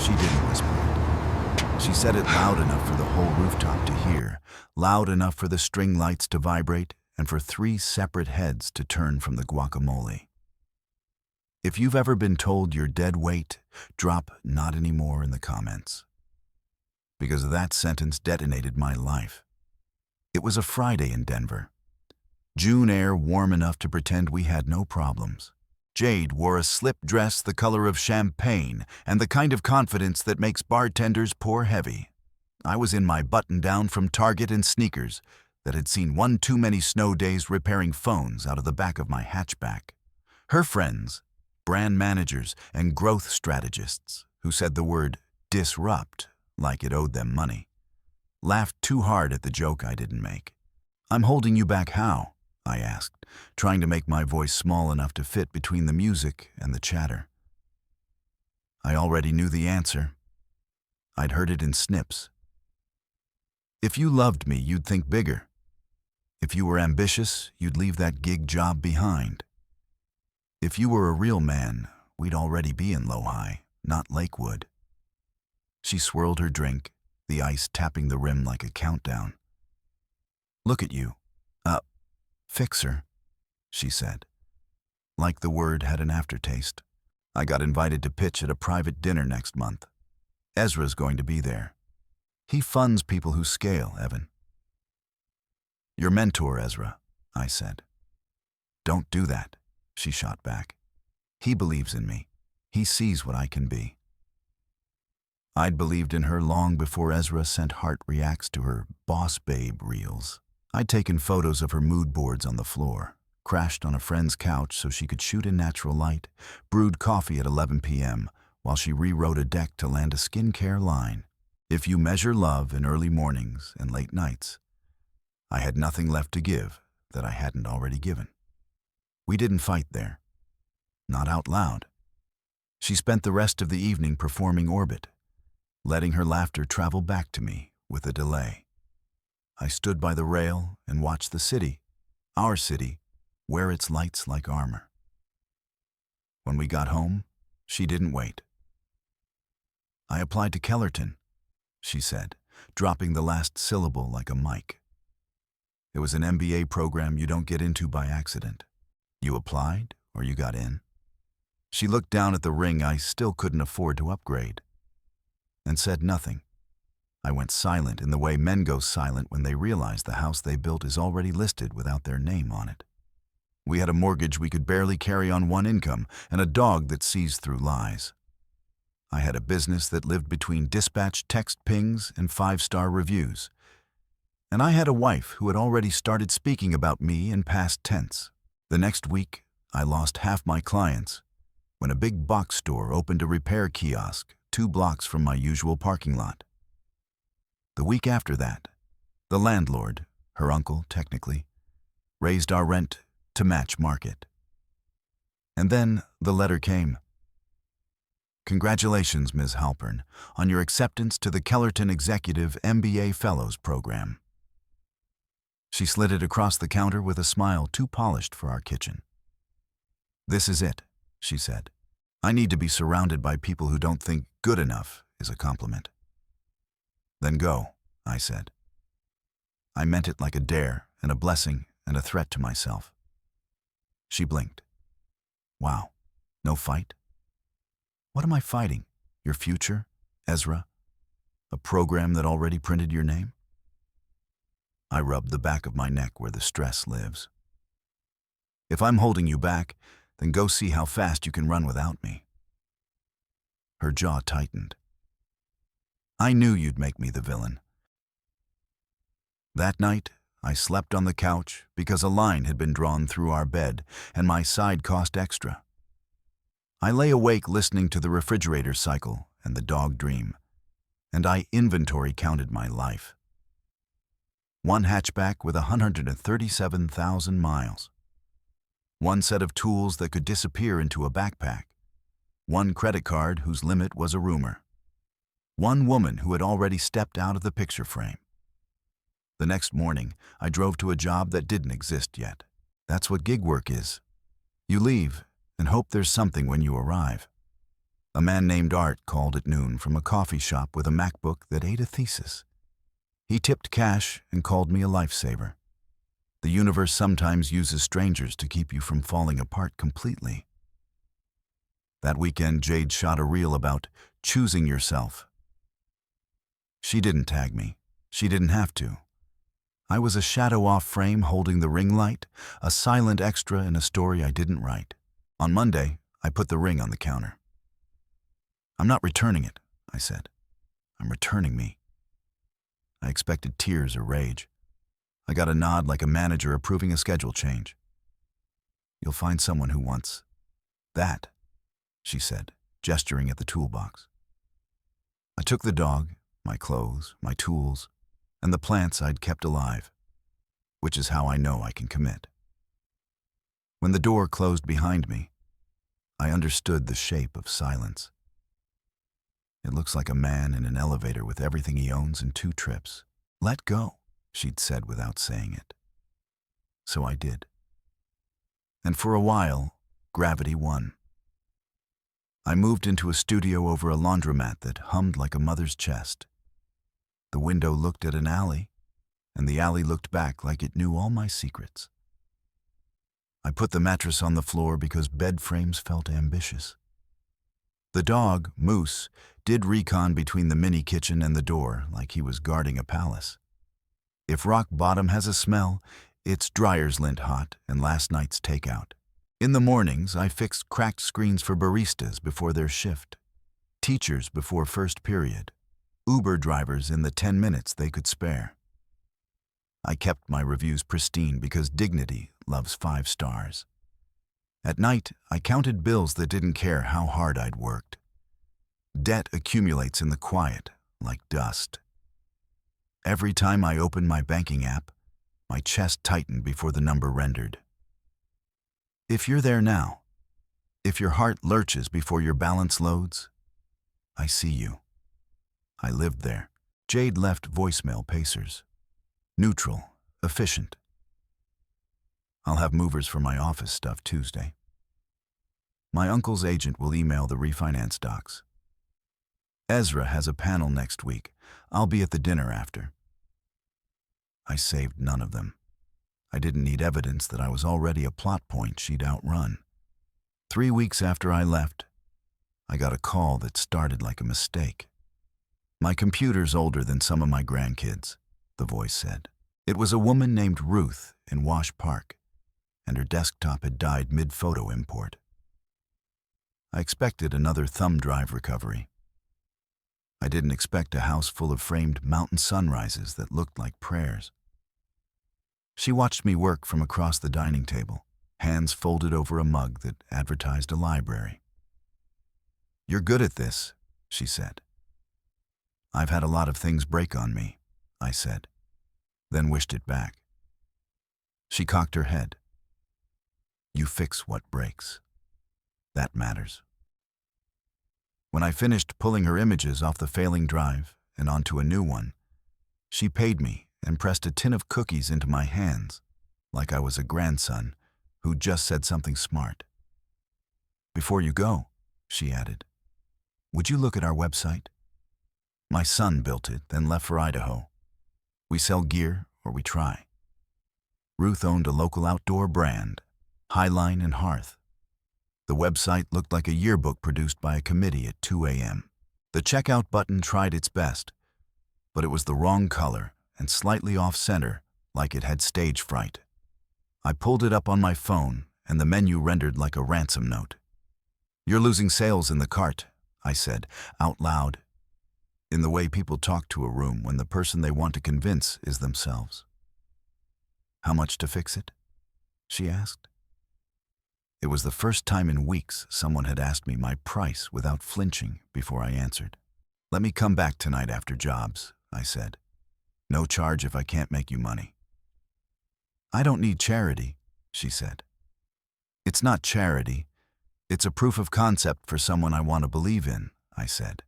She didn't whisper it. She said it loud enough for the whole rooftop to hear, loud enough for the string lights to vibrate, and for 3 separate heads to turn from the guacamole. If you've ever been told you're dead weight, drop "not anymore" in the comments. Because that sentence detonated my life. It was a Friday in Denver. June air warm enough to pretend we had no problems. Jade wore a slip dress the color of champagne and the kind of confidence that makes bartenders pour heavy. I was in my button-down from Target and sneakers that had seen one too many snow days repairing phones out of the back of my hatchback. Her friends, brand managers and growth strategists who said the word disrupt like it owed them money, laughed too hard at the joke I didn't make. "I'm holding you back how?" I asked, trying to make my voice small enough to fit between the music and the chatter. I already knew the answer. I'd heard it in snips. If you loved me, you'd think bigger. If you were ambitious, you'd leave that gig job behind. If you were a real man, we'd already be in Lohi, not Lakewood. She swirled her drink, the ice tapping the rim like a countdown. "Look at you. Fixer," she said. Like the word had an aftertaste. I got invited to pitch at a private dinner next month. Ezra's going to be there. He funds people who scale, Evan. "Your mentor, Ezra," I said. "Don't do that," she shot back. "He believes in me. He sees what I can be." I'd believed in her long before Ezra sent heart reacts to her boss babe reels. I'd taken photos of her mood boards on the floor, crashed on a friend's couch so she could shoot in natural light, brewed coffee at 11 p.m. while she rewrote a deck to land a skincare line. If you measure love in early mornings and late nights, I had nothing left to give that I hadn't already given. We didn't fight there. Not out loud. She spent the rest of the evening performing orbit, letting her laughter travel back to me with a delay. I stood by the rail and watched the city, our city, wear its lights like armor. When we got home, she didn't wait. "I applied to Kellerton," she said, dropping the last syllable like a mic. "It was an MBA program you don't get into by accident. You applied or you got in." She looked down at the ring I still couldn't afford to upgrade and said nothing. I went silent in the way men go silent when they realize the house they built is already listed without their name on it. We had a mortgage we could barely carry on one income and a dog that sees through lies. I had a business that lived between dispatch text pings and 5-star reviews. And I had a wife who had already started speaking about me in past tense. The next week, I lost half my clients when a big box store opened a repair kiosk 2 blocks from my usual parking lot. The week after that, the landlord, her uncle technically, raised our rent to match market. And then the letter came. "Congratulations, Ms. Halpern, on your acceptance to the Kellerton Executive MBA Fellows Program." She slid it across the counter with a smile too polished for our kitchen. "This is it," she said. "I need to be surrounded by people who don't think good enough is a compliment." "Then go," I said. I meant it like a dare and a blessing and a threat to myself. She blinked. "Wow, no fight? What am I fighting? Your future, Ezra? A program that already printed your name?" I rubbed the back of my neck where the stress lives. "If I'm holding you back, then go see how fast you can run without me." Her jaw tightened. "I knew you'd make me the villain." That night, I slept on the couch because a line had been drawn through our bed and my side cost extra. I lay awake listening to the refrigerator cycle and the dog dream, and I inventory counted my life. One hatchback with 137,000 miles. One set of tools that could disappear into a backpack. One credit card whose limit was a rumor. One woman who had already stepped out of the picture frame. The next morning, I drove to a job that didn't exist yet. That's what gig work is. You leave and hope there's something when you arrive. A man named Art called at noon from a coffee shop with a MacBook that ate a thesis. He tipped cash and called me a lifesaver. The universe sometimes uses strangers to keep you from falling apart completely. That weekend, Jade shot a reel about choosing yourself. She didn't tag me. She didn't have to. I was a shadow-off frame holding the ring light, a silent extra in a story I didn't write. On Monday, I put the ring on the counter. "I'm not returning it," I said. "I'm returning me." I expected tears or rage. I got a nod like a manager approving a schedule change. "You'll find someone who wants that," she said, gesturing at the toolbox. I took the dog, my clothes, my tools, and the plants I'd kept alive, which is how I know I can commit. When the door closed behind me, I understood the shape of silence. It looks like a man in an elevator with everything he owns in 2 trips. "Let go," she'd said without saying it. So I did. And for a while, gravity won. I moved into a studio over a laundromat that hummed like a mother's chest. The window looked at an alley, and the alley looked back like it knew all my secrets. I put the mattress on the floor because bed frames felt ambitious. The dog, Moose, did recon between the mini kitchen and the door like he was guarding a palace. If rock bottom has a smell, it's dryer's lint hot and last night's takeout. In the mornings, I fixed cracked screens for baristas before their shift, teachers before first period, Uber drivers in the 10 minutes they could spare. I kept my reviews pristine because dignity loves 5 stars. At night, I counted bills that didn't care how hard I'd worked. Debt accumulates in the quiet, like dust. Every time I opened my banking app, my chest tightened before the number rendered. If you're there now, if your heart lurches before your balance loads, I see you. I lived there. Jade left voicemail pacers. Neutral, efficient. I'll have movers for my office stuff Tuesday. My uncle's agent will email the refinance docs. Ezra has a panel next week. I'll be at the dinner after. I saved none of them. I didn't need evidence that I was already a plot point she'd outrun. 3 weeks after I left, I got a call that started like a mistake. "My computer's older than some of my grandkids," the voice said. It was a woman named Ruth in Wash Park, and her desktop had died mid-photo import. I expected another thumb drive recovery. I didn't expect a house full of framed mountain sunrises that looked like prayers. She watched me work from across the dining table, hands folded over a mug that advertised a library. "You're good at this," she said. "I've had a lot of things break on me," I said, then wished it back. She cocked her head. "You fix what breaks. That matters." When I finished pulling her images off the failing drive and onto a new one, she paid me and pressed a tin of cookies into my hands, like I was a grandson who just said something smart. "Before you go," she added, "would you look at our website? My son built it, then left for Idaho. We sell gear, or we try." Ruth owned a local outdoor brand, Highline and Hearth. The website looked like a yearbook produced by a committee at 2 a.m. The checkout button tried its best, but it was the wrong color and slightly off-center, like it had stage fright. I pulled it up on my phone, and the menu rendered like a ransom note. "You're losing sales in the cart," I said, out loud, in the way people talk to a room when the person they want to convince is themselves. "How much to fix it?" she asked. It was the first time in weeks someone had asked me my price without flinching before I answered. "Let me come back tonight after jobs," I said. "No charge if I can't make you money." "I don't need charity," she said. "It's not charity. It's a proof of concept for someone I want to believe in," I said.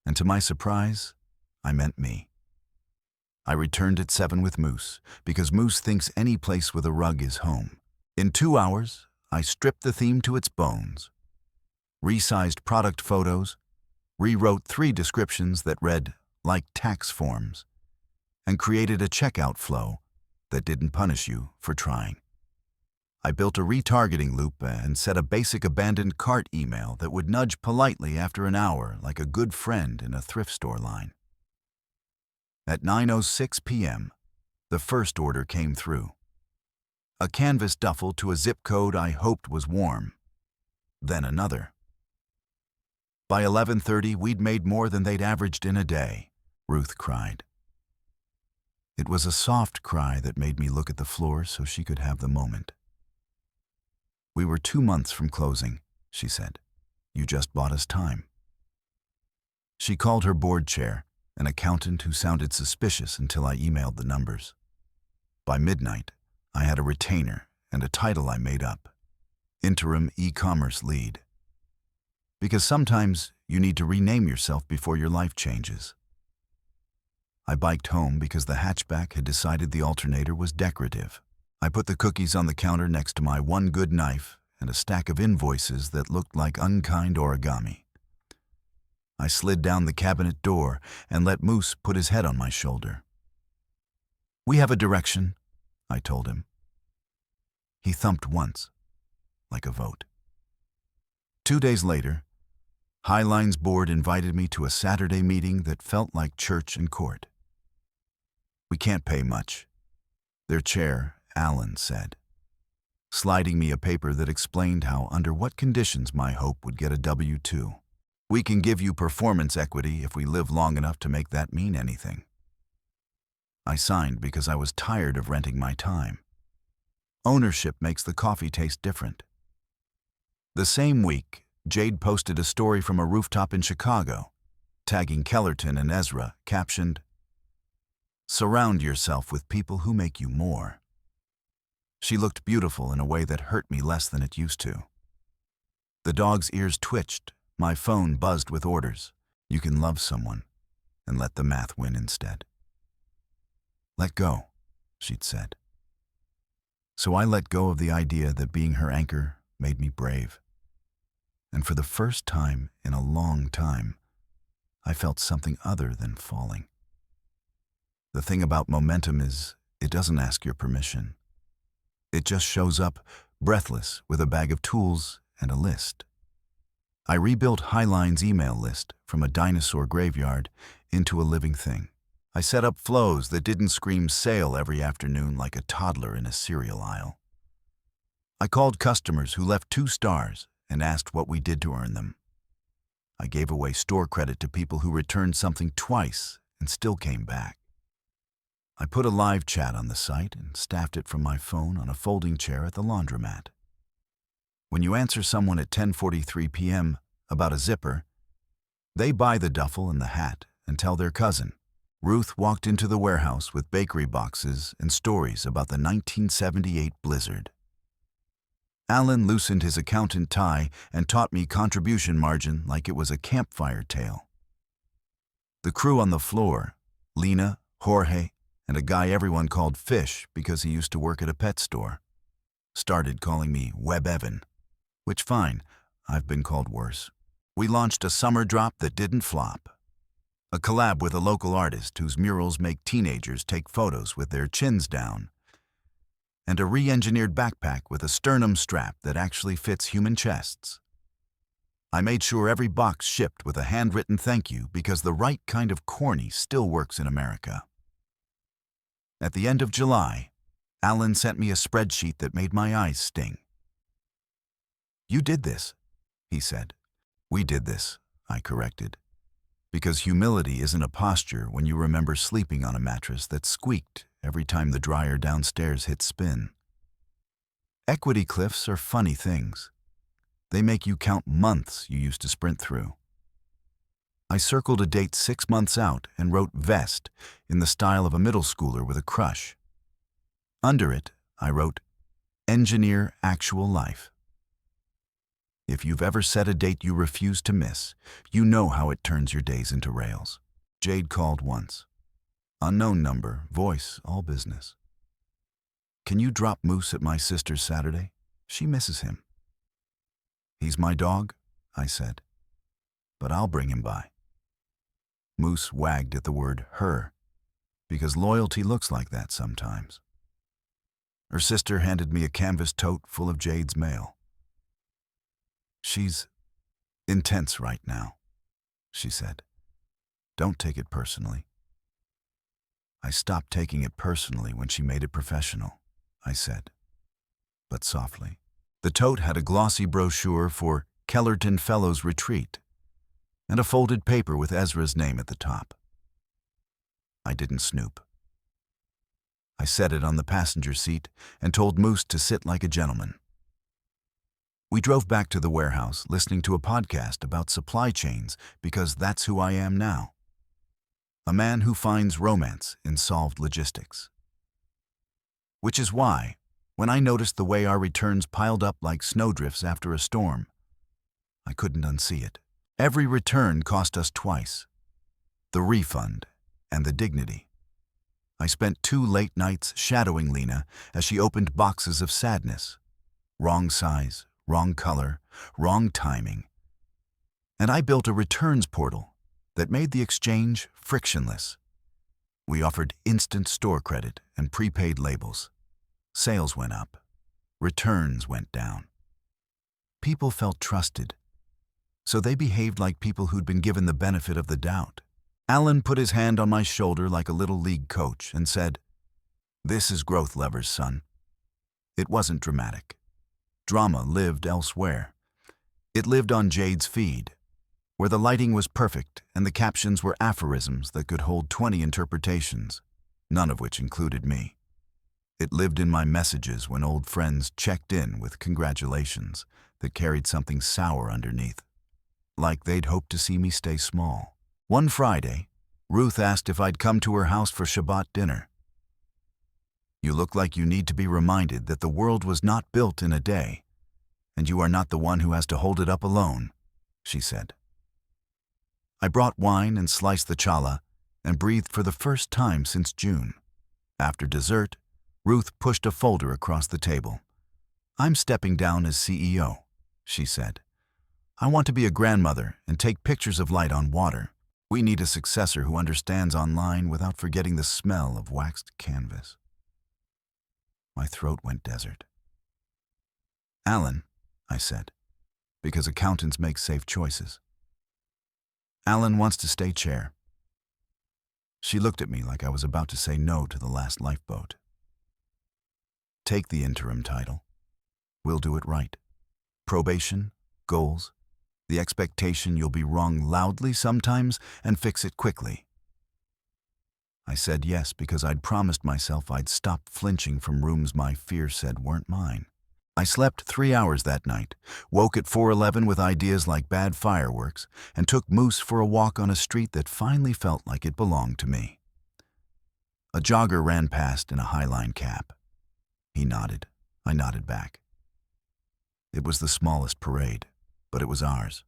And to my surprise, I meant me. I returned at 7 with Moose, because Moose thinks any place with a rug is home. In 2 hours, I stripped the theme to its bones. resized product photos, rewrote 3 descriptions that read like tax forms, and created a checkout flow that didn't punish you for trying. I built a retargeting loop and set a basic abandoned cart email that would nudge politely after an hour like a good friend in a thrift store line. At 9:06 p.m., the first order came through. A canvas duffel to a zip code I hoped was warm. Then another. By 11:30, we'd made more than they'd averaged in a day, Ruth cried. It was a soft cry that made me look at the floor so she could have the moment. We were 2 months from closing, she said. You just bought us time. She called her board chair, an accountant who sounded suspicious until I emailed the numbers. By midnight, I had a retainer and a title I made up, Interim E-commerce Lead. Because sometimes you need to rename yourself before your life changes. I biked home because the hatchback had decided the alternator was decorative. I put the cookies on the counter next to my one good knife and a stack of invoices that looked like unkind origami. I slid down the cabinet door and let Moose put his head on my shoulder. We have a direction, I told him. He thumped once, like a vote. 2 days later, Highline's board invited me to a Saturday meeting that felt like church and court. We can't pay much, their chair, Alan, said, sliding me a paper that explained how under what conditions my hope would get a W-2. We can give you performance equity if we live long enough to make that mean anything. I signed because I was tired of renting my time. Ownership makes the coffee taste different. The same week, Jade posted a story from a rooftop in Chicago, tagging Kellerton and Ezra, captioned, "Surround yourself with people who make you more." She looked beautiful in a way that hurt me less than it used to. The dog's ears twitched, my phone buzzed with orders. You can love someone and let the math win instead. Let go, she'd said. So I let go of the idea that being her anchor made me brave. And for the first time in a long time, I felt something other than falling. The thing about momentum is, it doesn't ask your permission. It just shows up, breathless, with a bag of tools and a list. I rebuilt Highline's email list from a dinosaur graveyard into a living thing. I set up flows that didn't scream sale every afternoon like a toddler in a cereal aisle. I called customers who left 2 stars and asked what we did to earn them. I gave away store credit to people who returned something twice and still came back. I put a live chat on the site and staffed it from my phone on a folding chair at the laundromat. When you answer someone at 10:43 p.m. about a zipper, they buy the duffel and the hat and tell their cousin. Ruth walked into the warehouse with bakery boxes and stories about the 1978 blizzard. Alan loosened his accountant tie and taught me contribution margin like it was a campfire tale. The crew on the floor, Lena, Jorge, and a guy everyone called Fish because he used to work at a pet store, started calling me Web Evan, which fine, I've been called worse. We launched a summer drop that didn't flop. A collab with a local artist whose murals make teenagers take photos with their chins down, and a re-engineered backpack with a sternum strap that actually fits human chests. I made sure every box shipped with a handwritten thank you because the right kind of corny still works in America. At the end of July, Alan sent me a spreadsheet that made my eyes sting. You did this, he said. We did this, I corrected. Because humility isn't a posture when you remember sleeping on a mattress that squeaked every time the dryer downstairs hit spin. Equity cliffs are funny things. They make you count months you used to sprint through. I circled a date 6 months out and wrote vest in the style of a middle schooler with a crush. Under it, I wrote, engineer actual life. If you've ever set a date you refuse to miss, you know how it turns your days into rails. Jade called once. Unknown number, voice, all business. Can you drop Moose at my sister's Saturday? She misses him. He's my dog, I said. "But I'll bring him by." Moose wagged at the word her, because loyalty looks like that sometimes. Her sister handed me a canvas tote full of Jade's mail. "She's intense right now," she said. "Don't take it personally." "I stopped taking it personally when she made it professional," I said, but softly. The tote had a glossy brochure for Kellerton Fellows Retreat and a folded paper with Ezra's name at the top. I didn't snoop. I set it on the passenger seat and told Moose to sit like a gentleman. We drove back to the warehouse, listening to a podcast about supply chains because that's who I am now. A man who finds romance in solved logistics. Which is why, when I noticed the way our returns piled up like snowdrifts after a storm, I couldn't unsee it. Every return cost us twice: the refund and the dignity. I spent 2 late nights shadowing Lena as she opened boxes of sadness. Wrong size, wrong color, wrong timing. And I built a returns portal that made the exchange frictionless. We offered instant store credit and prepaid labels. Sales went up. Returns went down. People felt trusted, so they behaved like people who'd been given the benefit of the doubt. Alan put his hand on my shoulder like a little league coach and said, "This is growth levers, son." It wasn't dramatic. Drama lived elsewhere. It lived on Jade's feed, where the lighting was perfect and the captions were aphorisms that could hold 20 interpretations, none of which included me. It lived in my messages when old friends checked in with congratulations that carried something sour underneath, like they'd hoped to see me stay small. One Friday, Ruth asked if I'd come to her house for Shabbat dinner. "You look like you need to be reminded that the world was not built in a day, and you are not the one who has to hold it up alone," she said. I brought wine and sliced the challah and breathed for the first time since June. After dessert, Ruth pushed a folder across the table. "I'm stepping down as CEO," she said. "I want to be a grandmother and take pictures of light on water. We need a successor who understands online without forgetting the smell of waxed canvas." My throat went desert. "Alan," I said, "because accountants make safe choices." "Alan wants to stay chair." She looked at me like I was about to say no to the last lifeboat. "Take the interim title. We'll do it right. Probation, goals, the expectation you'll be wrong loudly sometimes and fix it quickly." I said yes because I'd promised myself I'd stop flinching from rooms my fear said weren't mine. I slept 3 hours that night, woke at 4:11 with ideas like bad fireworks, and took Moose for a walk on a street that finally felt like it belonged to me. A jogger ran past in a Highline cap. He nodded. I nodded back. It was the smallest parade, but it was ours.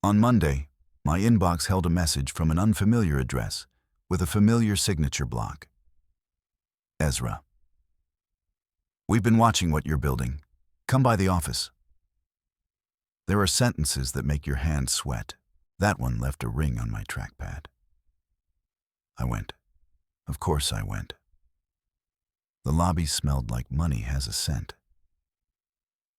On Monday, my inbox held a message from an unfamiliar address with a familiar signature block. Ezra. "We've been watching what you're building. Come by the office." There are sentences that make your hands sweat. That one left a ring on my trackpad. I went. Of course I went. The lobby smelled like money has a scent.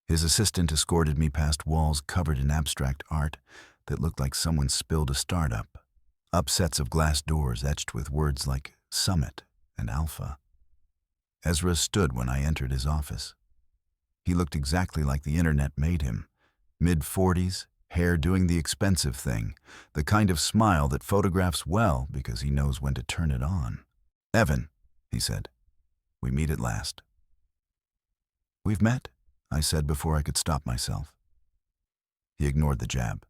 His assistant escorted me past walls covered in abstract art that looked like someone spilled a startup, up sets of glass doors etched with words like Summit and Alpha. Ezra stood when I entered his office. He looked exactly like the internet made him, mid-40s, hair doing the expensive thing, the kind of smile that photographs well because he knows when to turn it on. "Evan," he said, "we meet at last." "We've met?" I said before I could stop myself. He ignored the jab.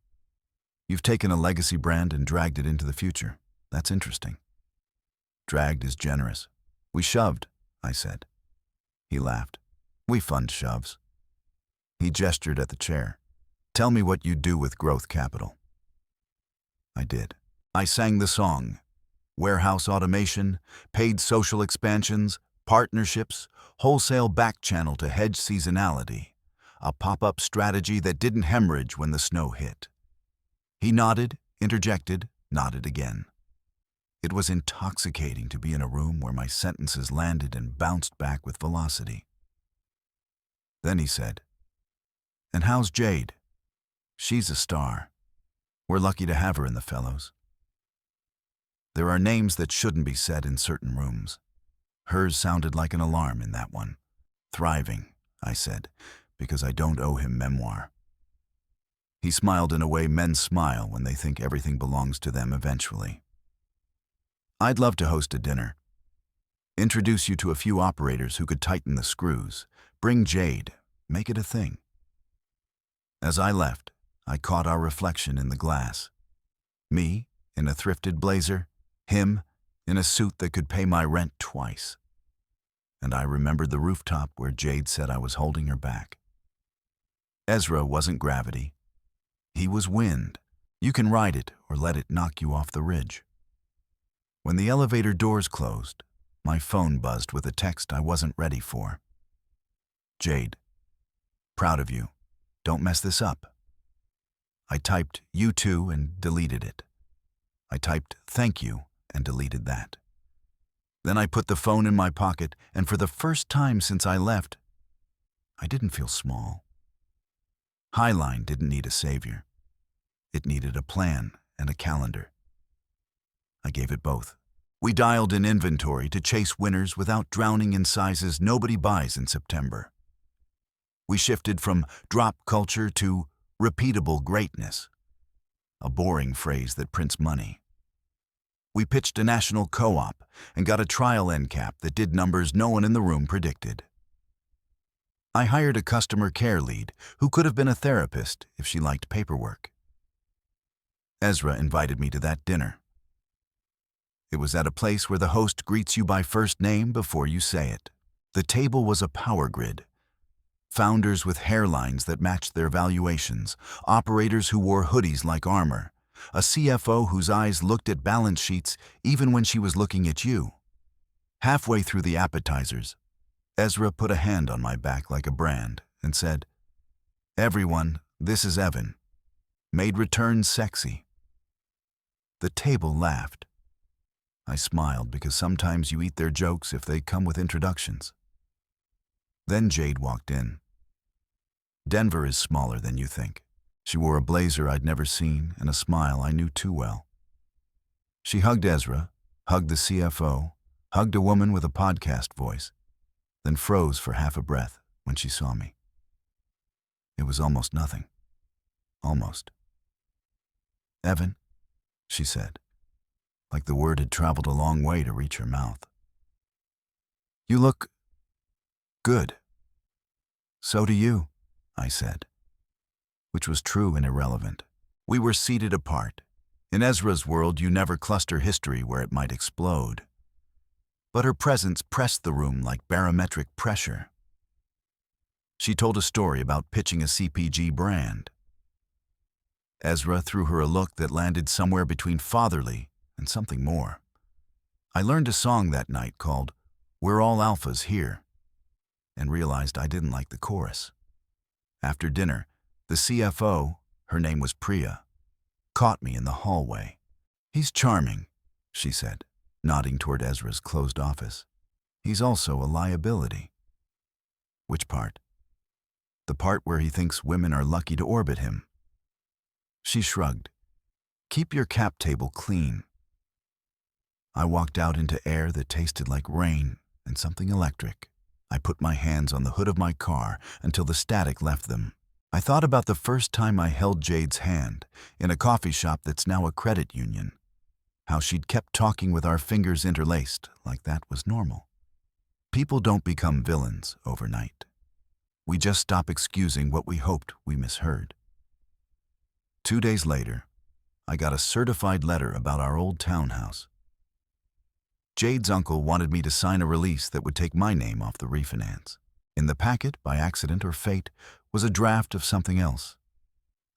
"You've taken a legacy brand and dragged it into the future. That's interesting." "Dragged is generous." "We shoved," I said. He laughed. "We fund shoves." He gestured at the chair. "Tell me what you do with growth capital." I did. I sang the song. Warehouse automation, paid social expansions, partnerships, wholesale back channel to hedge seasonality. a pop-up strategy that didn't hemorrhage when the snow hit. He nodded, interjected, nodded again. It was intoxicating to be in a room where my sentences landed and bounced back with velocity. Then he said, "And how's Jade? She's a star. We're lucky to have her in the fellows." There are names that shouldn't be said in certain rooms. Hers sounded like an alarm in that one. "Thriving," I said, because I don't owe him memoir. He smiled in a way men smile when they think everything belongs to them eventually. "I'd love to host a dinner. Introduce you to a few operators who could tighten the screws. Bring Jade. Make it a thing." As I left, I caught our reflection in the glass. Me, in a thrifted blazer. Him, in a suit that could pay my rent twice. And I remembered the rooftop where Jade said I was holding her back. Ezra wasn't gravity. He was wind. You can ride it or let it knock you off the ridge. When the elevator doors closed, my phone buzzed with a text I wasn't ready for. "Jade, proud of you. Don't mess this up." I typed "you too" and deleted it. I typed "thank you" and deleted that. Then I put the phone in my pocket, and for the first time since I left, I didn't feel small. Highline didn't need a savior. It needed a plan and a calendar. I gave it both. We dialed in inventory to chase winners without drowning in sizes nobody buys in September. We shifted from drop culture to repeatable greatness, a boring phrase that prints money. We pitched a national co-op and got a trial end cap that did numbers no one in the room predicted. I hired a customer care lead who could have been a therapist if she liked paperwork. Ezra invited me to that dinner. It was at a place where the host greets you by first name before you say it. The table was a power grid. Founders with hairlines that matched their valuations, operators who wore hoodies like armor, a CFO whose eyes looked at balance sheets even when she was looking at you. Halfway through the appetizers, Ezra put a hand on my back like a brand and said, "Everyone, this is Evan. Made returns sexy." The table laughed. I smiled because sometimes you eat their jokes if they come with introductions. Then Jade walked in. Denver is smaller than you think. She wore a blazer I'd never seen and a smile I knew too well. She hugged Ezra, hugged the CFO, hugged a woman with a podcast voice, then froze for half a breath when she saw me. It was almost nothing. Almost. "Evan," she said, like the word had traveled a long way to reach her mouth. "You look good." "So do you," I said, which was true and irrelevant. We were seated apart. In Ezra's world, you never cluster history where it might explode. But her presence pressed the room like barometric pressure. She told a story about pitching a CPG brand. Ezra threw her a look that landed somewhere between fatherly and something more. I learned a song that night called "We're All Alphas Here," and realized I didn't like the chorus. After dinner, the CFO, her name was Priya, caught me in the hallway. "He's charming," she said, nodding toward Ezra's closed office. "He's also a liability." "Which part?" "The part where he thinks women are lucky to orbit him." She shrugged. "Keep your cap table clean." I walked out into air that tasted like rain and something electric. I put my hands on the hood of my car until the static left them. I thought about the first time I held Jade's hand in a coffee shop that's now a credit union. How she'd kept talking with our fingers interlaced like that was normal. People don't become villains overnight. We just stop excusing what we hoped we misheard. 2 days later, I got a certified letter about our old townhouse. Jade's uncle wanted me to sign a release that would take my name off the refinance. In the packet, by accident or fate, was a draft of something else.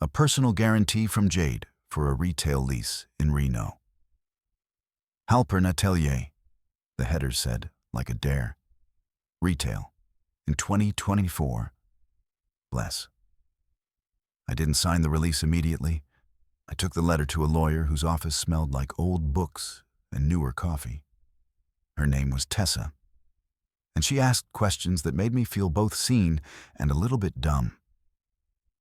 A personal guarantee from Jade for a retail lease in Reno. "Halpern Atelier," the header said, like a dare. "Retail. In 2024. Bless. I didn't sign the release immediately. I took the letter to a lawyer whose office smelled like old books and newer coffee. Her name was Tessa, and she asked questions that made me feel both seen and a little bit dumb.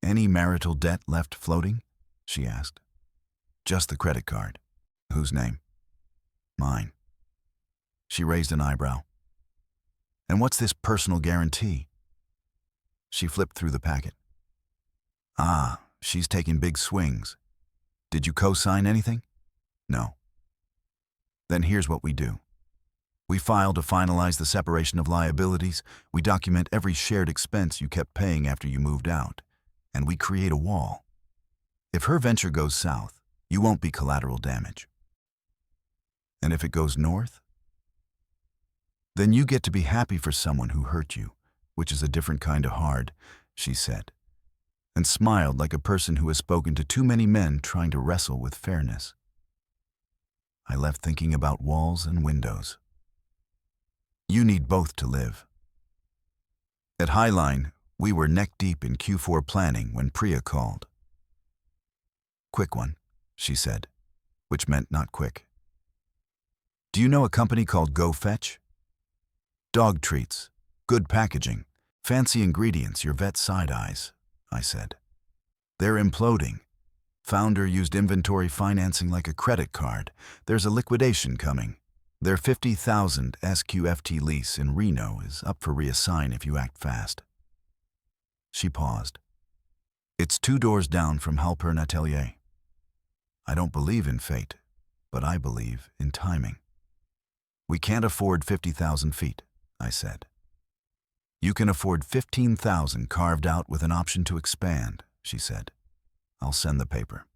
"Any marital debt left floating?" she asked. "Just the credit card." "Whose name?" "Mine." She raised an eyebrow. "And what's this personal guarantee?" She flipped through the packet. "Ah, she's taking big swings. Did you co-sign anything?" "No." "Then here's what we do. We file to finalize the separation of liabilities, we document every shared expense you kept paying after you moved out, and we create a wall. If her venture goes south, you won't be collateral damage. And if it goes north, then you get to be happy for someone who hurt you, which is a different kind of hard," she said, and smiled like a person who has spoken to too many men trying to wrestle with fairness. I left thinking about walls and windows. You need both to live. At Highline, we were neck-deep in Q4 planning when Priya called. "Quick one," she said, which meant not quick. "Do you know a company called Go Fetch? Dog treats, good packaging, fancy ingredients, your vet side eyes," I said. "They're imploding. Founder used inventory financing like a credit card. There's a liquidation coming. Their 50,000 SQFT lease in Reno is up for reassign if you act fast." She paused. "It's 2 doors down from Halpern Atelier. I don't believe in fate, but I believe in timing." "We can't afford 50,000 feet," I said. "You can afford 15,000 carved out with an option to expand," she said. "I'll send the paper."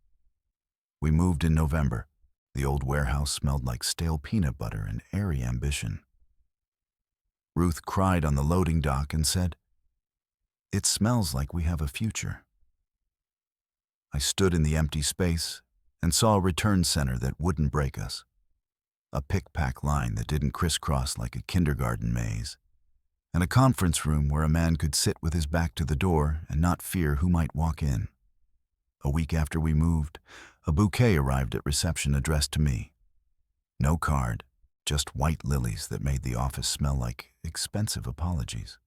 We moved in November. The old warehouse smelled like stale peanut butter and airy ambition. Ruth cried on the loading dock and said, "It smells like we have a future." I stood in the empty space and saw a return center that wouldn't break us. A pick-pack line that didn't crisscross like a kindergarten maze. And a conference room where a man could sit with his back to the door and not fear who might walk in. A week after we moved, a bouquet arrived at reception addressed to me. No card, just white lilies that made the office smell like expensive apologies.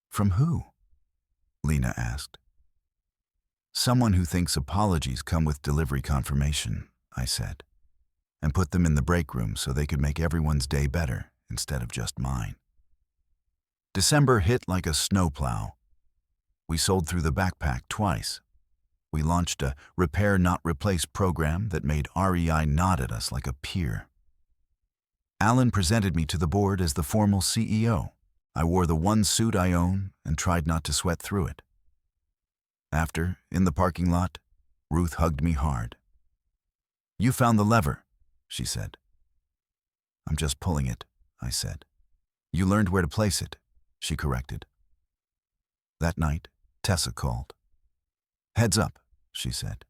"From who?" Lena asked. "Someone who thinks apologies come with delivery confirmation," I said, and put them in the break room so they could make everyone's day better instead of just mine. December hit like a snowplow. We sold through the backpack twice. We launched a repair not replace program that made REI nod at us like a peer. Alan presented me to the board as the formal CEO. I wore the one suit I own and tried not to sweat through it. After, in the parking lot, Ruth hugged me hard. "You found the lever," she said. "I'm just pulling it," I said. "You learned where to place it," she corrected. That night, Tessa called. "Heads up," she said.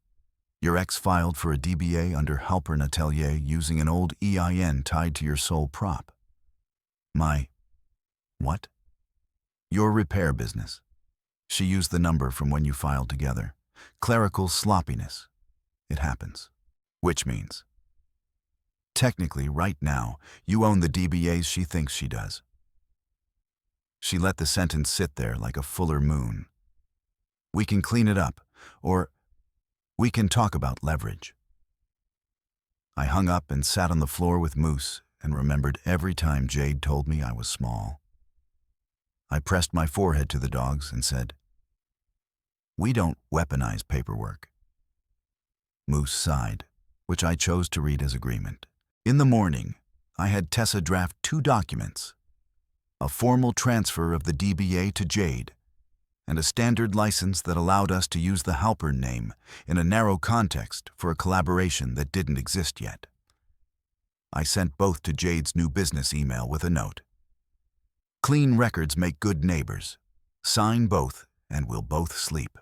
"Your ex filed for a DBA under Halpern Atelier using an old EIN tied to your sole prop." "My what?" "Your repair business." She used the number from when you filed together. "Clerical sloppiness. It happens." "Which means?" "Technically, right now, you own the DBAs she thinks she does." She let the sentence sit there like a fuller moon. "We can clean it up, or we can talk about leverage." I hung up and sat on the floor with Moose and remembered every time Jade told me I was small. I pressed my forehead to the dogs and said, "We don't weaponize paperwork." Moose sighed, which I chose to read as agreement. In the morning, I had Tessa draft 2 documents, a formal transfer of the DBA to Jade, and a standard license that allowed us to use the Halpern name in a narrow context for a collaboration that didn't exist yet. I sent both to Jade's new business email with a note. "Clean records make good neighbors. Sign both and we'll both sleep."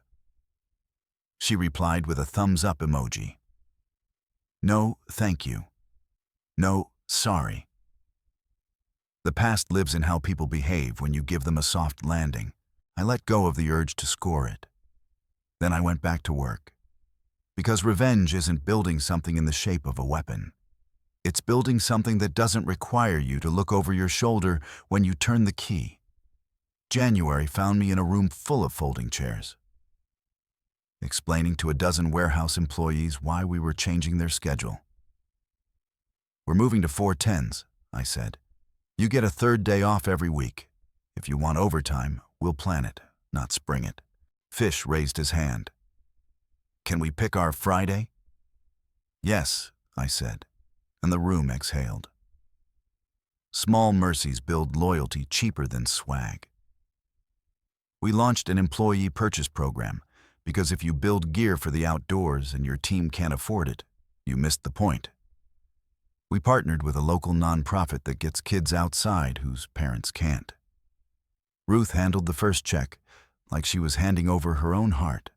She replied with a thumbs-up emoji. "No, thank you. No, sorry." The past lives in how people behave when you give them a soft landing. I let go of the urge to score it. Then I went back to work. Because revenge isn't building something in the shape of a weapon. It's building something that doesn't require you to look over your shoulder when you turn the key. January found me in a room full of folding chairs, explaining to a dozen warehouse employees why we were changing their schedule. "We're moving to 410s, I said. "You get a third day off every week. If you want overtime, we'll plan it, not spring it." Fish raised his hand. "Can we pick our Friday?" "Yes," I said, and the room exhaled. Small mercies build loyalty cheaper than swag. We launched an employee purchase program because if you build gear for the outdoors and your team can't afford it, you missed the point. We partnered with a local nonprofit that gets kids outside whose parents can't. Ruth handled the first check like she was handing over her own heart.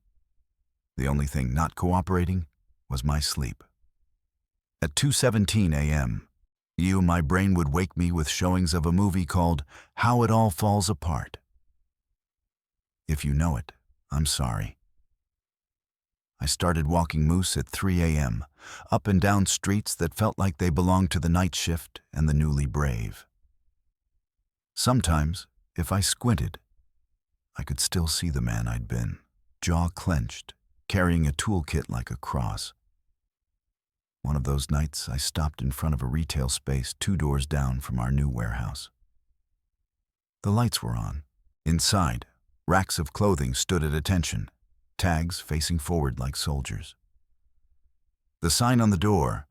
The only thing not cooperating was my sleep. At 2:17 a.m., my brain would wake me with showings of a movie called How It All Falls Apart. If you know it, I'm sorry. I started walking Moose at 3 a.m., up and down streets that felt like they belonged to the night shift and the newly brave. Sometimes, if I squinted, I could still see the man I'd been, jaw clenched, carrying a toolkit like a cross. One of those nights, I stopped in front of a retail space 2 doors down from our new warehouse. The lights were on. Inside, racks of clothing stood at attention, tags facing forward like soldiers. The sign on the door,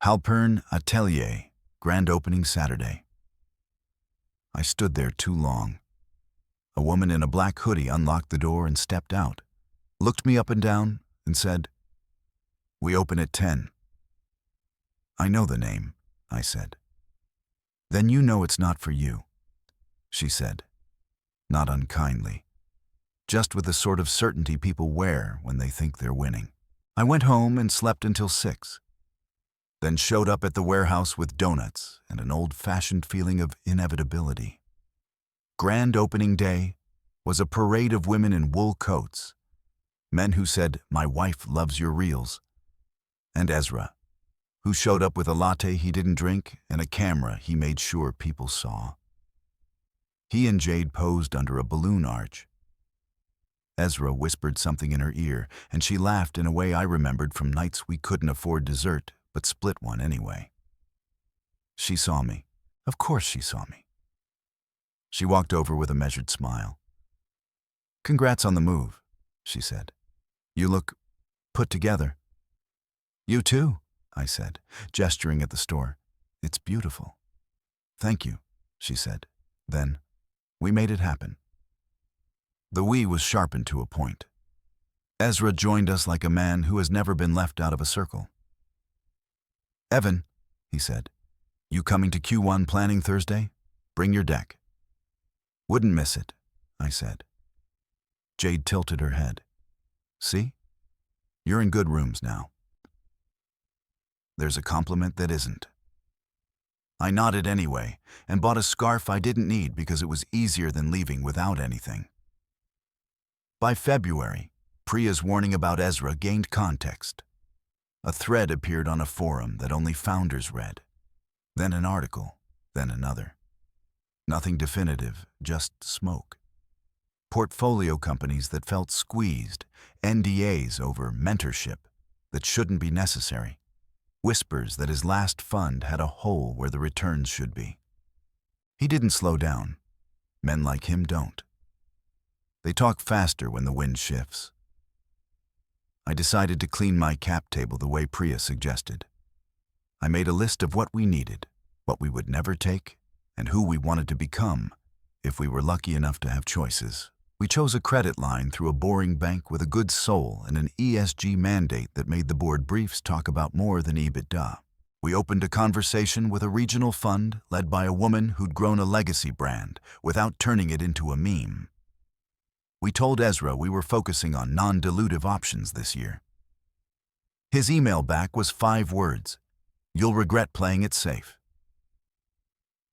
Halpern Atelier, grand opening Saturday. I stood there too long. A woman in a black hoodie unlocked the door and stepped out, looked me up and down, and said, "We open at 10. "I know the name," I said. "Then you know it's not for you," she said, not unkindly, just with the sort of certainty people wear when they think they're winning. I went home and slept until 6, then showed up at the warehouse with donuts and an old-fashioned feeling of inevitability. Grand opening day was a parade of women in wool coats, men who said, "My wife loves your reels," and Ezra, who showed up with a latte he didn't drink and a camera he made sure people saw. He and Jade posed under a balloon arch. Ezra whispered something in her ear, and she laughed in a way I remembered from nights we couldn't afford dessert, but split one anyway. She saw me. Of course she saw me. She walked over with a measured smile. "Congrats on the move," she said. "You look put together." "You too," I said, gesturing at the store. "It's beautiful." "Thank you," she said. Then, we made it happen. The we was sharpened to a point. Ezra joined us like a man who has never been left out of a circle. "Evan," he said, "you coming to Q1 planning Thursday? Bring your deck." "Wouldn't miss it," I said. Jade tilted her head. "See? You're in good rooms now." There's a compliment that isn't. I nodded anyway and bought a scarf I didn't need because it was easier than leaving without anything. By February, Priya's warning about Ezra gained context. A thread appeared on a forum that only founders read. Then an article, then another. Nothing definitive, just smoke. Portfolio companies that felt squeezed, NDAs over mentorship that shouldn't be necessary. Whispers that his last fund had a hole where the returns should be. He didn't slow down. Men like him don't. They talk faster when the wind shifts. I decided to clean my cap table the way Priya suggested. I made a list of what we needed, what we would never take, and who we wanted to become if we were lucky enough to have choices. We chose a credit line through a boring bank with a good soul and an ESG mandate that made the board briefs talk about more than EBITDA. We opened a conversation with a regional fund led by a woman who'd grown a legacy brand without turning it into a meme. We told Ezra we were focusing on non-dilutive options this year. His email back was 5 words: "You'll regret playing it safe."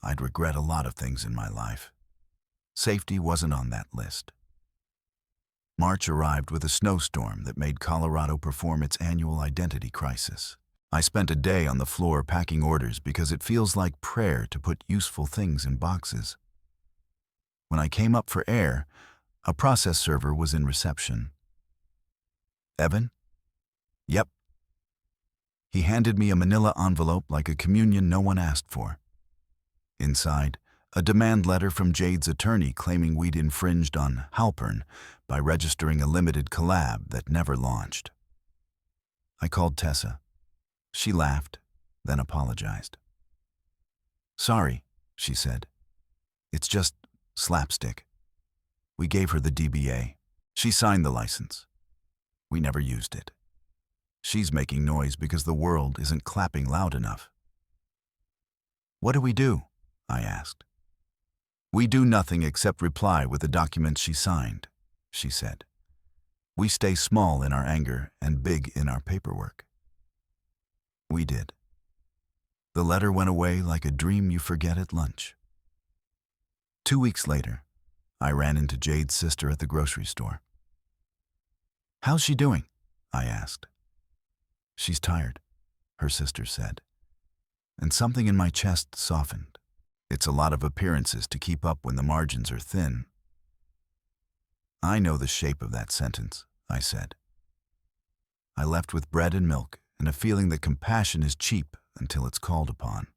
I'd regret a lot of things in my life. Safety wasn't on that list. March arrived with a snowstorm that made Colorado perform its annual identity crisis. I spent a day on the floor packing orders because it feels like prayer to put useful things in boxes. When I came up for air, a process server was in reception. "Evan?" "Yep." He handed me a manila envelope like a communion no one asked for. Inside, a demand letter from Jade's attorney claiming we'd infringed on Halpern by registering a limited collab that never launched. I called Tessa. She laughed, then apologized. "Sorry," she said. "It's just slapstick. We gave her the DBA. She signed the license. We never used it. She's making noise because the world isn't clapping loud enough." "What do we do?" I asked. "We do nothing except reply with the documents she signed," she said. "We stay small in our anger and big in our paperwork." We did. The letter went away like a dream you forget at lunch. 2 weeks later, I ran into Jade's sister at the grocery store. "How's she doing?" I asked. "She's tired," her sister said, and something in my chest softened. It's a lot of appearances to keep up when the margins are thin. "I know the shape of that sentence," I said. I left with bread and milk and a feeling that compassion is cheap until it's called upon.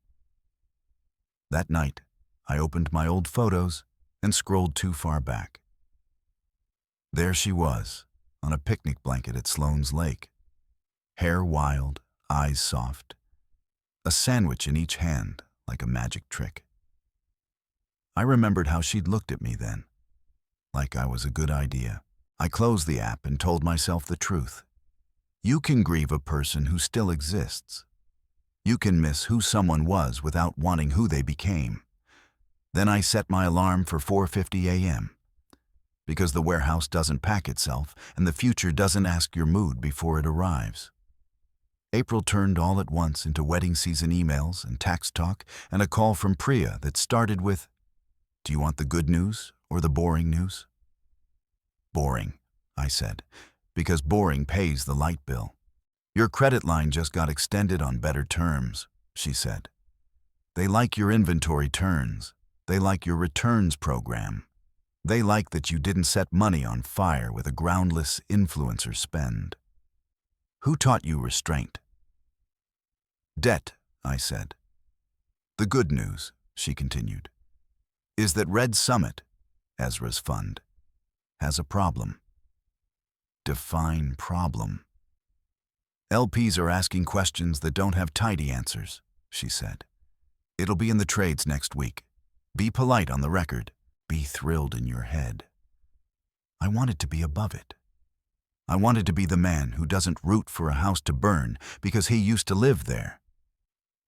That night, I opened my old photos and scrolled too far back. There she was, on a picnic blanket at Sloan's Lake. Hair wild, eyes soft, a sandwich in each hand like a magic trick. I remembered how she'd looked at me then, like I was a good idea. I closed the app and told myself the truth. You can grieve a person who still exists. You can miss who someone was without wanting who they became. Then I set my alarm for 4:50 a.m. because the warehouse doesn't pack itself and the future doesn't ask your mood before it arrives. April turned all at once into wedding season emails and tax talk and a call from Priya that started with, "Do you want the good news or the boring news?" "Boring," I said, "because boring pays the light bill." "Your credit line just got extended on better terms," she said. "They like your inventory turns. They like your returns program. They like that you didn't set money on fire with a groundless influencer spend." "Who taught you restraint?" "Debt," I said. "The good news," she continued, "is that Red Summit, Ezra's fund, has a problem." Define problem. "LPs are asking questions that don't have tidy answers," she said. "It'll be in the trades next week. Be polite on the record. Be thrilled in your head." I wanted to be above it. I wanted to be the man who doesn't root for a house to burn because he used to live there.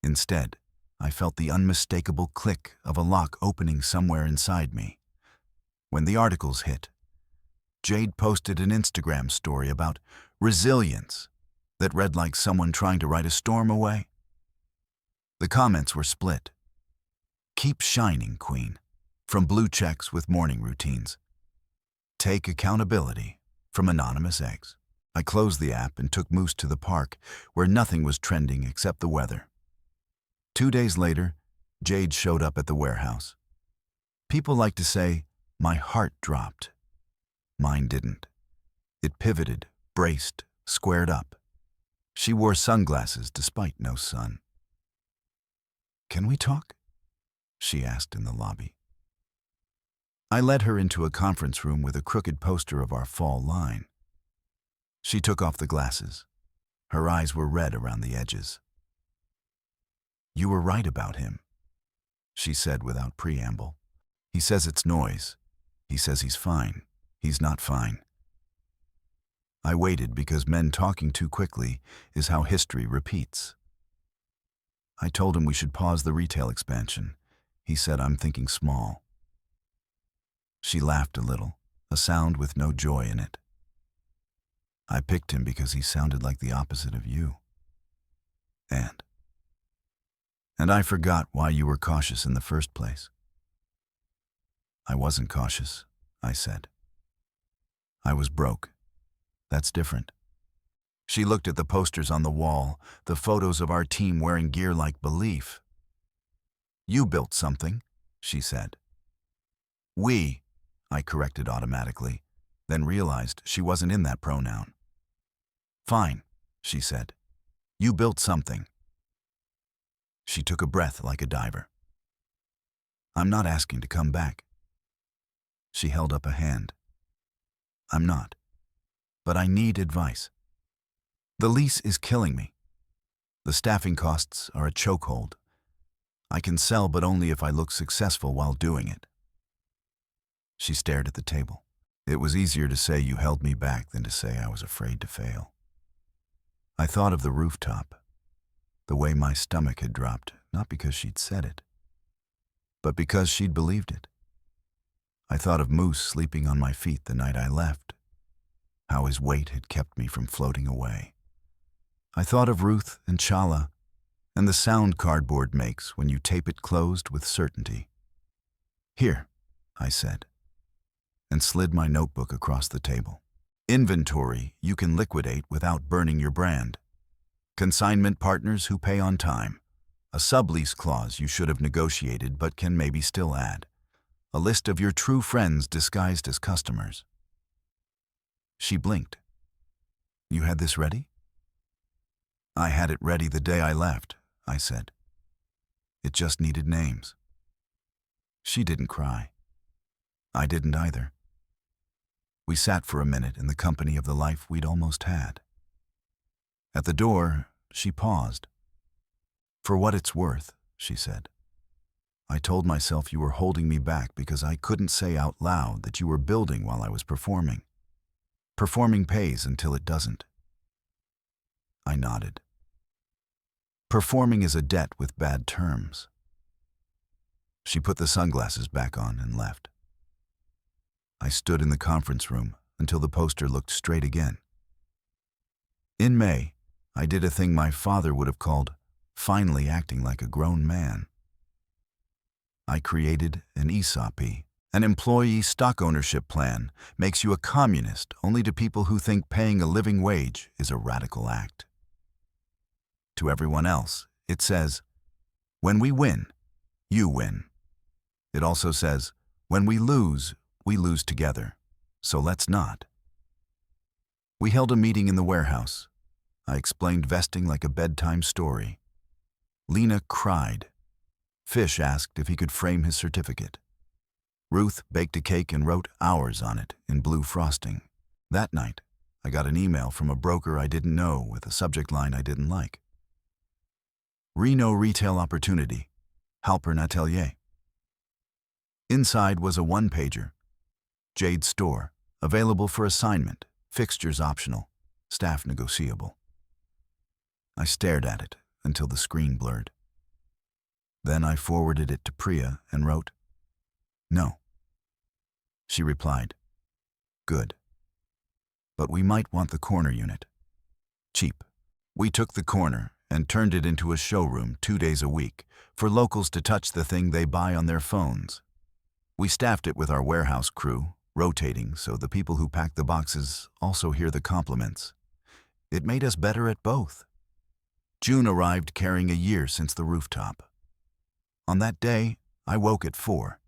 Instead, I felt the unmistakable click of a lock opening somewhere inside me. When the articles hit, Jade posted an Instagram story about resilience that read like someone trying to write a storm away. The comments were split. "Keep shining, Queen," from blue checks with morning routines. "Take accountability," from anonymous eggs. I closed the app and took Moose to the park, where nothing was trending except the weather. 2 days later, Jade showed up at the warehouse. People like to say, my heart dropped. Mine didn't. It pivoted, braced, squared up. She wore sunglasses despite no sun. "Can we talk?" she asked in the lobby. I led her into a conference room with a crooked poster of our fall line. She took off the glasses. Her eyes were red around the edges. "You were right about him," she said without preamble. "He says it's noise. He says he's fine. He's not fine." I waited because men talking too quickly is how history repeats. I told him we should pause the retail expansion. He said, "I'm thinking small." She laughed a little, a sound with no joy in it. "I picked him because he sounded like the opposite of you. And I forgot why you were cautious in the first place." "I wasn't cautious," I said. I was broke. That's different. She looked at the posters on the wall, the photos of our team wearing gear like belief. You built something, she said. We, I corrected automatically, then realized she wasn't in that pronoun. Fine, she said. You built something. She took a breath like a diver. I'm not asking to come back. She held up a hand. I'm not. But I need advice. The lease is killing me. The staffing costs are a chokehold. I can sell, but only if I look successful while doing it. She stared at the table. It was easier to say you held me back than to say I was afraid to fail. I thought of the rooftop, the way my stomach had dropped, not because she'd said it, but because she'd believed it. I thought of Moose sleeping on my feet the night I left, how his weight had kept me from floating away. I thought of Ruth and Chala and the sound cardboard makes when you tape it closed with certainty. Here, I said, and slid my notebook across the table. Inventory you can liquidate without burning your brand. Consignment partners who pay on time. A sublease clause you should have negotiated but can maybe still add. A list of your true friends disguised as customers. She blinked. You had this ready? I had it ready the day I left, I said. It just needed names. She didn't cry. I didn't either. We sat for a minute in the company of the life we'd almost had. At the door, she paused. For what it's worth, she said. I told myself you were holding me back because I couldn't say out loud that you were building while I was performing. Performing pays until it doesn't. I nodded. Performing is a debt with bad terms. She put the sunglasses back on and left. I stood in the conference room until the poster looked straight again. In May, I did a thing my father would have called finally acting like a grown man. I created an ESOP, an employee stock ownership plan, makes you a communist only to people who think paying a living wage is a radical act. To everyone else, it says, when we win, you win. It also says, when we lose together, so let's not. We held a meeting in the warehouse. I explained vesting like a bedtime story. Lena cried. Fish asked if he could frame his certificate. Ruth baked a cake and wrote hours on it in blue frosting. That night, I got an email from a broker I didn't know with a subject line I didn't like. Reno Retail Opportunity, Halpern Atelier. Inside was a one-pager. Jade Store, available for assignment, fixtures optional, staff negotiable. I stared at it until the screen blurred. Then I forwarded it to Priya and wrote, no. She replied, good. But we might want the corner unit. Cheap. We took the corner and turned it into a showroom 2 days a week for locals to touch the thing they buy on their phones. We staffed it with our warehouse crew, rotating so the people who pack the boxes also hear the compliments. It made us better at both. June arrived carrying a year since the rooftop. On that day, I woke at 4,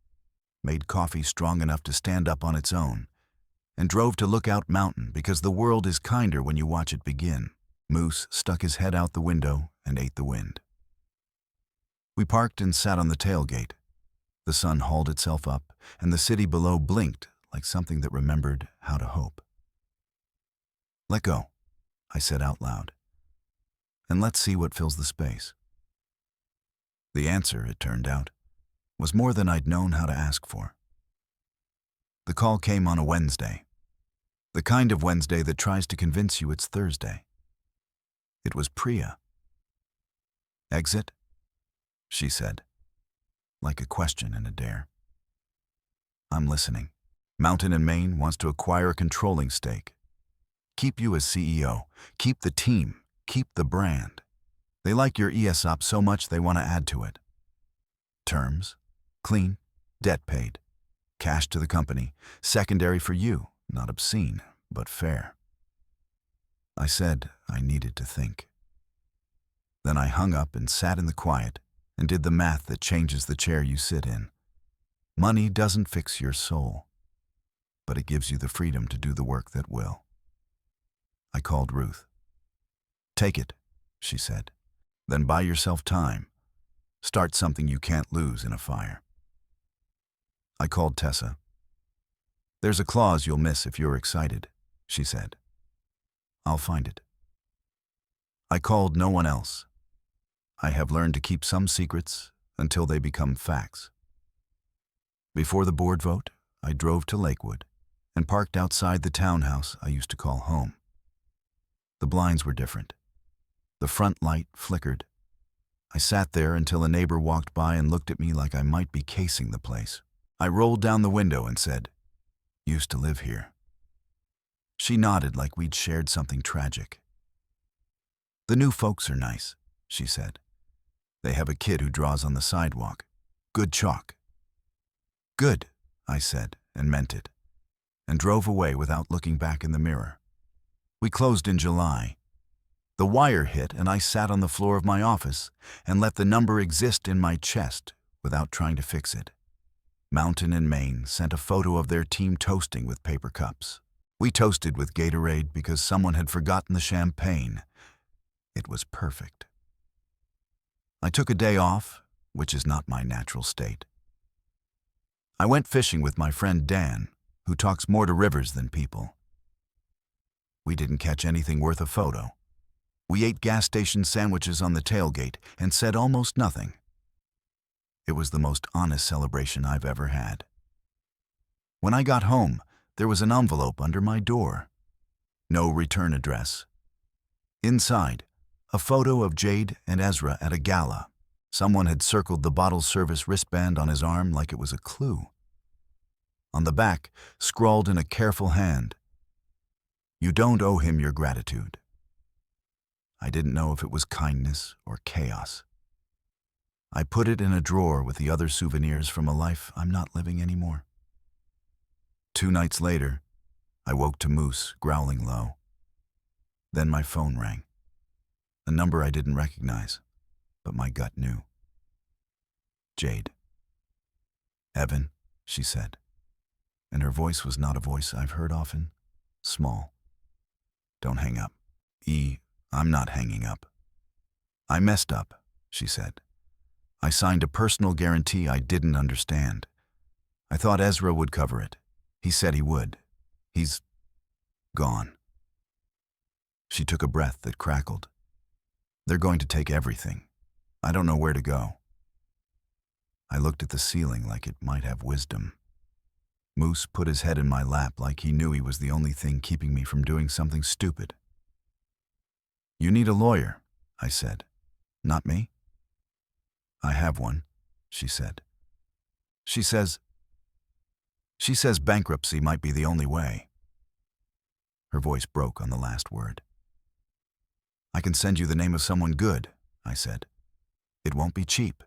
made coffee strong enough to stand up on its own, and drove to Lookout Mountain because the world is kinder when you watch it begin. Moose stuck his head out the window and ate the wind. We parked and sat on the tailgate. The sun hauled itself up, and the city below blinked like something that remembered how to hope. Let go, I said out loud, and let's see what fills the space. The answer, it turned out, was more than I'd known how to ask for. The call came on a Wednesday, the kind of Wednesday that tries to convince you it's Thursday. It was Priya. Exit? She said, like a question and a dare. I'm listening. Mountain and Main wants to acquire a controlling stake. Keep you as CEO. Keep the team. Keep the brand. They like your ESOP so much they want to add to it. Terms? Clean. Debt paid. Cash to the company. Secondary for you, not obscene, but fair. I said I needed to think. Then I hung up and sat in the quiet and did the math that changes the chair you sit in. Money doesn't fix your soul, but it gives you the freedom to do the work that will. I called Ruth. "Take it," she said. "Then buy yourself time. Start something you can't lose in a fire." I called Tessa. "There's a clause you'll miss if you're excited," she said. "I'll find it." I called no one else. I have learned to keep some secrets until they become facts. Before the board vote, I drove to Lakewood and parked outside the townhouse I used to call home. The blinds were different. The front light flickered. I sat there until a neighbor walked by and looked at me like I might be casing the place. I rolled down the window and said, "Used to live here." She nodded like we'd shared something tragic. "The new folks are nice," she said. "They have a kid who draws on the sidewalk. Good chalk." "Good," I said, and meant it, and drove away without looking back in the mirror. We closed in July. The wire hit and I sat on the floor of my office and let the number exist in my chest without trying to fix it. Mountain and Maine sent a photo of their team toasting with paper cups. We toasted with Gatorade because someone had forgotten the champagne. It was perfect. I took a day off, which is not my natural state. I went fishing with my friend Dan, who talks more to rivers than people. We didn't catch anything worth a photo. We ate gas station sandwiches on the tailgate and said almost nothing. It was the most honest celebration I've ever had. When I got home, there was an envelope under my door. No return address. Inside, a photo of Jade and Ezra at a gala. Someone had circled the bottle service wristband on his arm like it was a clue. On the back, scrawled in a careful hand, "You don't owe him your gratitude." I didn't know if it was kindness or chaos. I put it in a drawer with the other souvenirs from a life I'm not living anymore. 2 nights later, I woke to Moose growling low. Then my phone rang. A number I didn't recognize, but my gut knew. "Jade." "Evan," she said, and her voice was not a voice I've heard often. Small. "Don't hang up." I'm not hanging up." "I messed up," she said. "I signed a personal guarantee I didn't understand. I thought Ezra would cover it. He said he would. He's gone." She took a breath that crackled. "They're going to take everything. I don't know where to go." I looked at the ceiling like it might have wisdom. Moose put his head in my lap like he knew he was the only thing keeping me from doing something stupid. "You need a lawyer," I said. "Not me?" "I have one," she said. She says bankruptcy might be the only way." Her voice broke on the last word. "I can send you the name of someone good," I said. "It won't be cheap."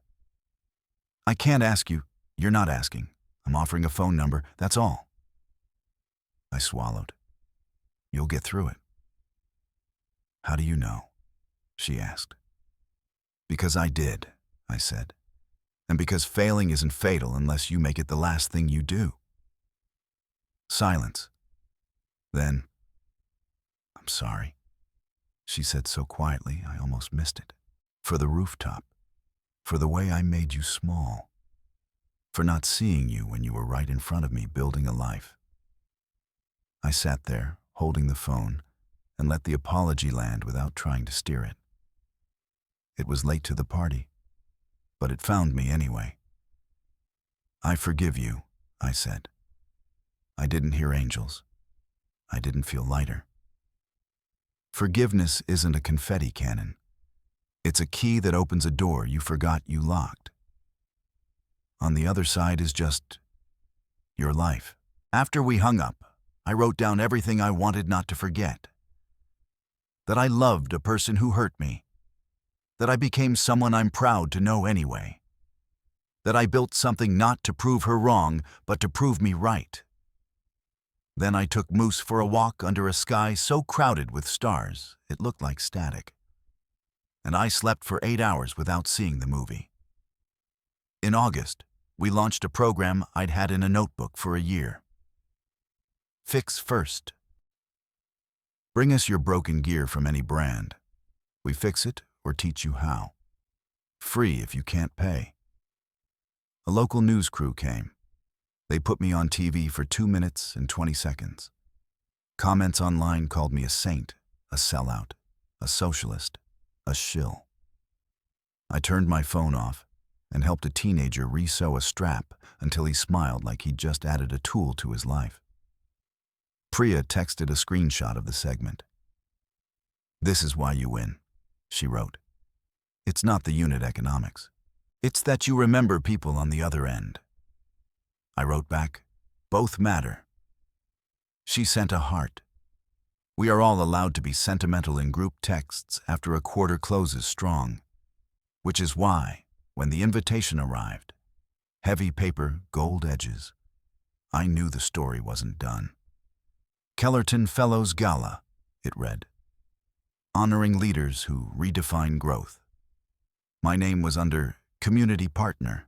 "I can't ask you." "You're not asking. I'm offering a phone number, that's all." I swallowed. "You'll get through it." "How do you know?" she asked. "Because I did," I said. "And because failing isn't fatal unless you make it the last thing you do." Silence. Then, "I'm sorry," she said so quietly I almost missed it. "For the rooftop. For the way I made you small. For not seeing you when you were right in front of me building a life." I sat there, holding the phone, and let the apology land without trying to steer it. It was late to the party, but it found me anyway. "I forgive you," I said. I didn't hear angels. I didn't feel lighter. Forgiveness isn't a confetti cannon. It's a key that opens a door you forgot you locked. On the other side is just your life. After we hung up, I wrote down everything I wanted not to forget. That I loved a person who hurt me. That I became someone I'm proud to know anyway. That I built something not to prove her wrong, but to prove me right. Then I took Moose for a walk under a sky so crowded with stars it looked like static. And I slept for 8 hours without seeing the movie. In August, we launched a program I'd had in a notebook for a year. Fix First. Bring us your broken gear from any brand. We fix it or teach you how. Free if you can't pay. A local news crew came. They put me on TV for 2 minutes and 20 seconds. Comments online called me a saint, a sellout, a socialist, a shill. I turned my phone off and helped a teenager re-sew a strap until he smiled like he'd just added a tool to his life. Priya texted a screenshot of the segment. "This is why you win," she wrote. "It's not the unit economics. It's that you remember people on the other end." I wrote back, "Both matter." She sent a heart. We are all allowed to be sentimental in group texts after a quarter closes strong, which is why, when the invitation arrived, heavy paper, gold edges, I knew the story wasn't done. Kellerton Fellows Gala, it read. Honoring leaders who redefine growth. My name was under Community Partner.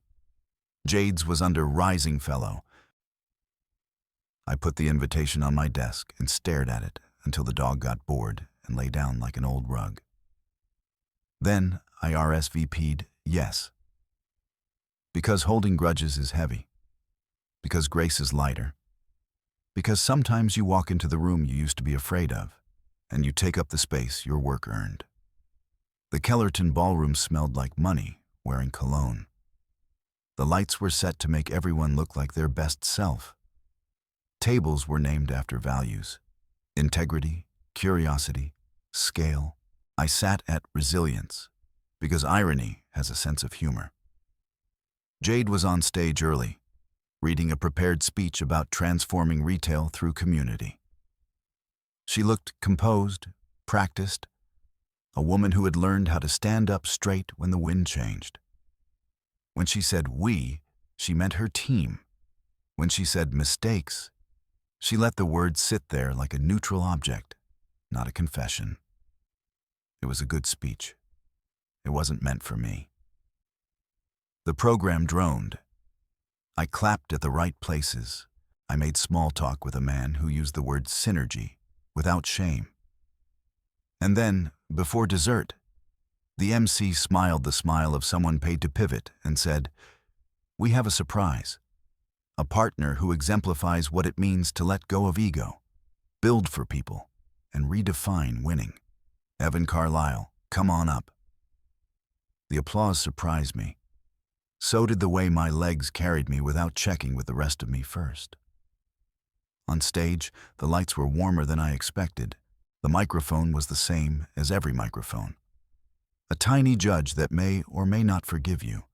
Jade's was under Rising Fellow. I put the invitation on my desk and stared at it until the dog got bored and lay down like an old rug. Then I RSVP'd yes. Because holding grudges is heavy. Because grace is lighter. Because sometimes you walk into the room you used to be afraid of, and you take up the space your work earned. The Kellerton ballroom smelled like money, wearing cologne. The lights were set to make everyone look like their best self. Tables were named after values: integrity, curiosity, scale. I sat at resilience, because irony has a sense of humor. Jade was on stage early, reading a prepared speech about transforming retail through community. She looked composed, practiced, a woman who had learned how to stand up straight when the wind changed. When she said we, she meant her team. When she said mistakes, she let the word sit there like a neutral object, not a confession. It was a good speech. It wasn't meant for me. The program droned. I clapped at the right places. I made small talk with a man who used the word synergy without shame. And then, before dessert, the MC smiled the smile of someone paid to pivot and said, "We have a surprise. A partner who exemplifies what it means to let go of ego, build for people, and redefine winning. Evan Carlisle, come on up." The applause surprised me. So did the way my legs carried me without checking with the rest of me first. On stage, the lights were warmer than I expected. The microphone was the same as every microphone. A tiny judge that may or may not forgive you.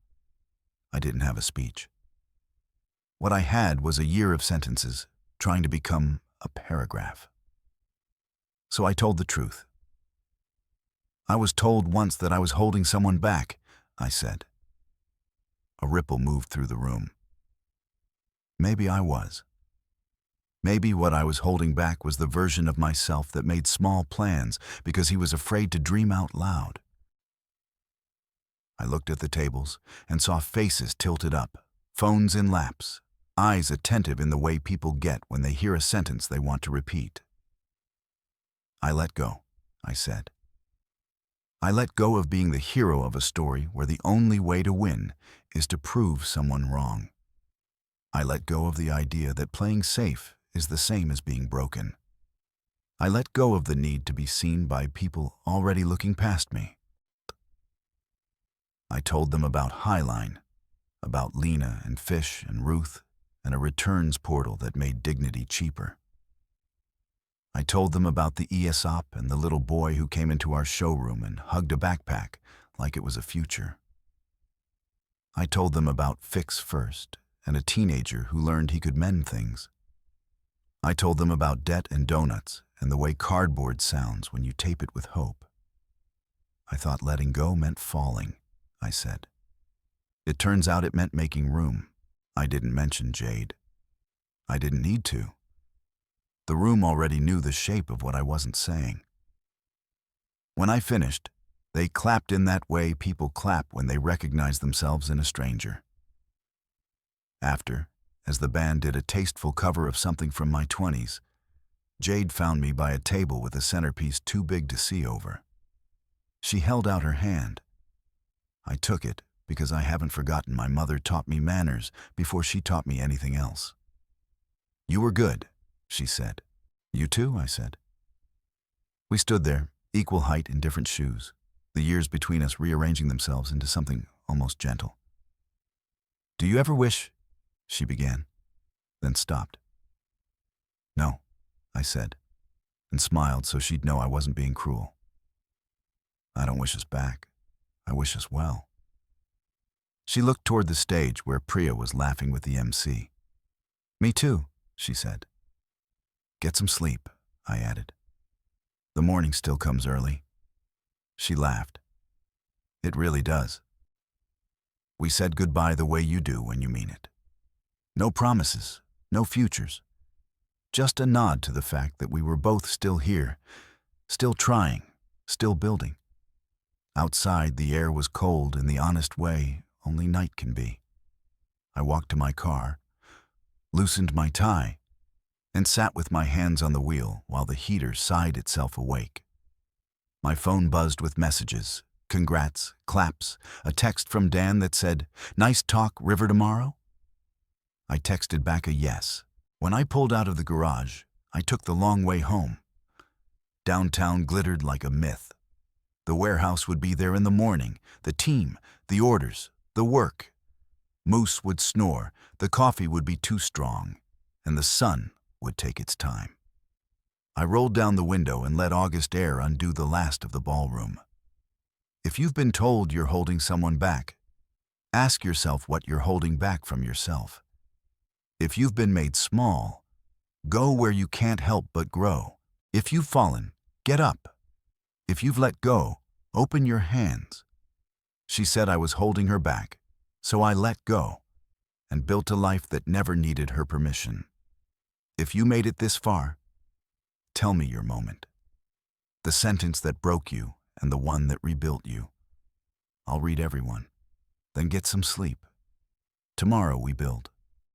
I didn't have a speech. What I had was a year of sentences, trying to become a paragraph. So I told the truth. "I was told once that I was holding someone back," I said. A ripple moved through the room. Maybe I was. Maybe what I was holding back was the version of myself that made small plans because he was afraid to dream out loud. I looked at the tables and saw faces tilted up, phones in laps, eyes attentive in the way people get when they hear a sentence they want to repeat. I let go, I said. I let go of being the hero of a story where the only way to win is to prove someone wrong. I let go of the idea that playing safe is the same as being broken. I let go of the need to be seen by people already looking past me. I told them about Highline, about Lena and Fish and Ruth, and a returns portal that made dignity cheaper. I told them about the ESOP and the little boy who came into our showroom and hugged a backpack like it was a future. I told them about Fix First and a teenager who learned he could mend things. I told them about debt and donuts and the way cardboard sounds when you tape it with hope. I thought letting go meant falling, I said. It turns out it meant making room. I didn't mention Jade. I didn't need to. The room already knew the shape of what I wasn't saying. When I finished, they clapped in that way people clap when they recognize themselves in a stranger. After, as the band did a tasteful cover of something from my 20s, Jade found me by a table with a centerpiece too big to see over. She held out her hand. I took it because I haven't forgotten my mother taught me manners before she taught me anything else. "You were good," she said. "You too," I said. We stood there, equal height in different shoes, the years between us rearranging themselves into something almost gentle. "Do you ever wish—" she began, then stopped. "No," I said, and smiled so she'd know I wasn't being cruel. "I don't wish us back. I wish us well." She looked toward the stage where Priya was laughing with the MC. "Me too," she said. "Get some sleep," I added. "The morning still comes early." She laughed. "It really does. We said goodbye the way you do when you mean it. No promises, no futures. Just a nod to the fact that we were both still here, still trying, still building. Outside, the air was cold in the honest way only night can be. I walked to my car, loosened my tie, and sat with my hands on the wheel while the heater sighed itself awake. My phone buzzed with messages, congrats, claps, a text from Dan that said, "Nice talk, River tomorrow?" I texted back a yes. When I pulled out of the garage, I took the long way home. Downtown glittered like a myth. The warehouse would be there in the morning, the team, the orders, the work. Moose would snore, the coffee would be too strong, and the sun would take its time. I rolled down the window and let August air undo the last of the ballroom. If you've been told you're holding someone back, ask yourself what you're holding back from yourself. If you've been made small, go where you can't help but grow. If you've fallen, get up. If you've let go, open your hands. She said I was holding her back, so I let go and built a life that never needed her permission. If you made it this far, tell me your moment. The sentence that broke you and the one that rebuilt you. I'll read everyone. Then get some sleep. Tomorrow we build.